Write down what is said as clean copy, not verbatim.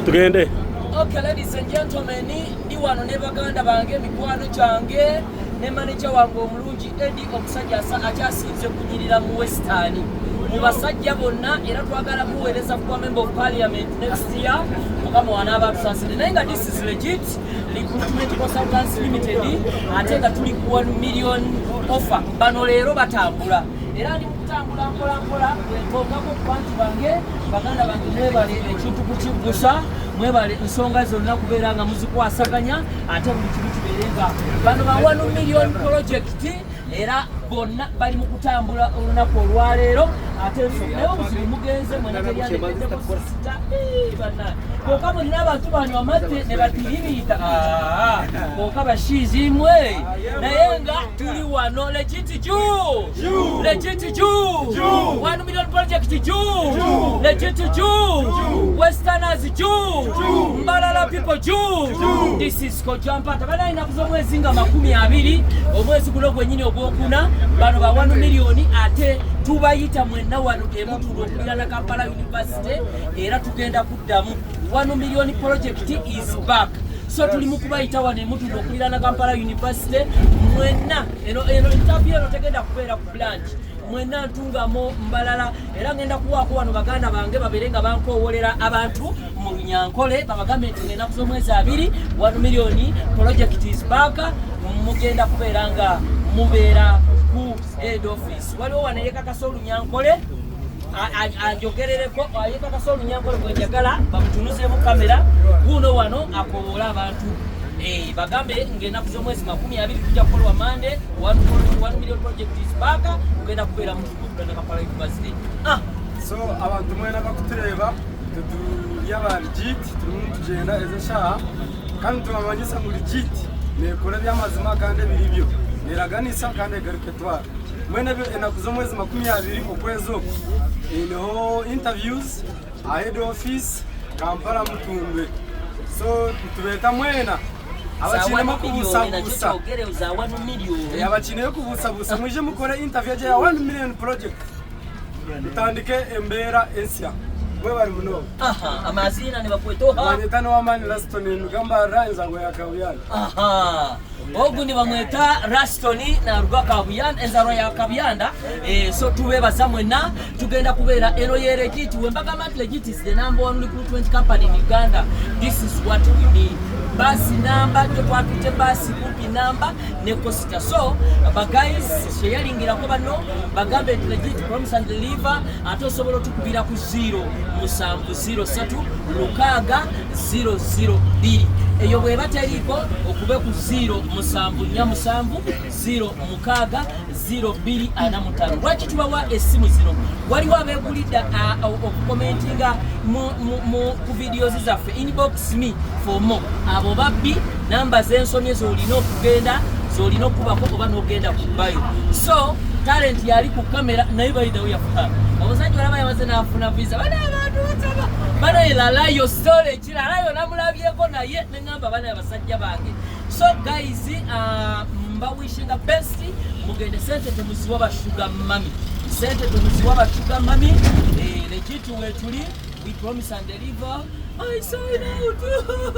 Tugende. Okay, ladies and gentlemen, ndi wano ne baganda bange mikwano kyange ne manager wange omulungi Eddie omusajja akyasinze kunyirira mu Western. Mu basajja bonna era twagala muweereza kuba member of parliament next year. Mukama wanaaba tusasire. Naye nga this is legit. Recruitment Consultants Limited ate nga tuli ku 1 million offer. Bano leero batambula. Era ndi mukutambula mpola wetongako kubantu bange baganda bange mwebale ekintu kukigusa mwebale ensonga zonna kubeera nga muzikwasaganya ate buli kimu kibeerenga bano ba 1 million project era bonna bali mu kutambula olunaku olwaleero ate naye obuzibu mugenze mwenateryandekeze kusita bana koka mulina abantu banywa amazzi ne batiribiita koka bashiizimwe naye nga tuli wano legit juu legit juu 1 million project juu legit juu Westerners juu Mbalala people juu this is Kojampata bana inakuzo mwezi nga 20 omwezi guno gwenyini ogwokuna bano ba 1 million ate tubayita mwenna wano emutulo okulira Kampala University era tugenda kuddamu 1 million project is back. So tuli mukubayita wano emutulo okulira Kampala University mwenna eno interview eno tegenda kubeera ku branch mwenna ntungamo Mbalala era ngenda kuwaako wano baganda bange baberenga bankowolera abantu mu Nyankole babagambe nti ngenda kuzo mwezi 2 1 million project is back mugenda kubeera nga mubeera ku head office waliwo wana yekakasolu Nyankole anjogerereko yekakasolu Nyankole bwenjagala bamutunuzeemu kamera guno wano akowola abantu bagambe ngenda kuzo mwezi 20 tujja kukolwa Monday 1 million project is back ugenda kubeera mu Kampala University so abantu mwena bakutureba tutuyaba legit turimu tugenda ezo shaha kandi tubamanyisa mu legit nekora by'amazima kandi biribyo neraganisa kandi egaruketwara mwene enakuzo mwezi 20 okwezi oku iniho interviews head office Kampala Mutundwe so tubeta mwena abakine kubusabusa abakine kubusabusa mwije mukore interview ya 1 million project utandike embera ensia bwe bari muno amazina ne bakwetoha banyetano wamani Raston ngamba ranza ngo yakabuyana ogundi bamweta Raston na rugwa kabuyanda enzaro ya kabuyanda so tubebaza mwena tugenda kubeera eno ye legit wembaga mat legit is the number 1 recruitment company in Uganda. This is what we need. Basi namba twatute basi kupi namba ne kosita so ba guys sharingira ko bano bagambe legit promise and deliver atosobola tukubira ku 0 musambu 03 lukaga 002 eyo bwe bateriko okube ku 0 musambu nyamusambu 0 mukaga 02 anamutano lwaki tubawa esimu zino waliwo abegulida okukomentinga mu ku videos zaffe inbox me for more abo babbi namba zensomye zolina okugenda zolina okubako oba n'ogenda kubayo so talent yali ku kamera naye bayidawo yafuka obusajja olaba yamaze n'afuna visa bana abantu bataba bana elalayo story kiralayo namulabyeko naye neŋŋamba bana abasajja bange so guys wishing the best mugende sente temuziwa bashuga mami sente temuziwa bashuga mami legit wetuli we promise and deliver I sign out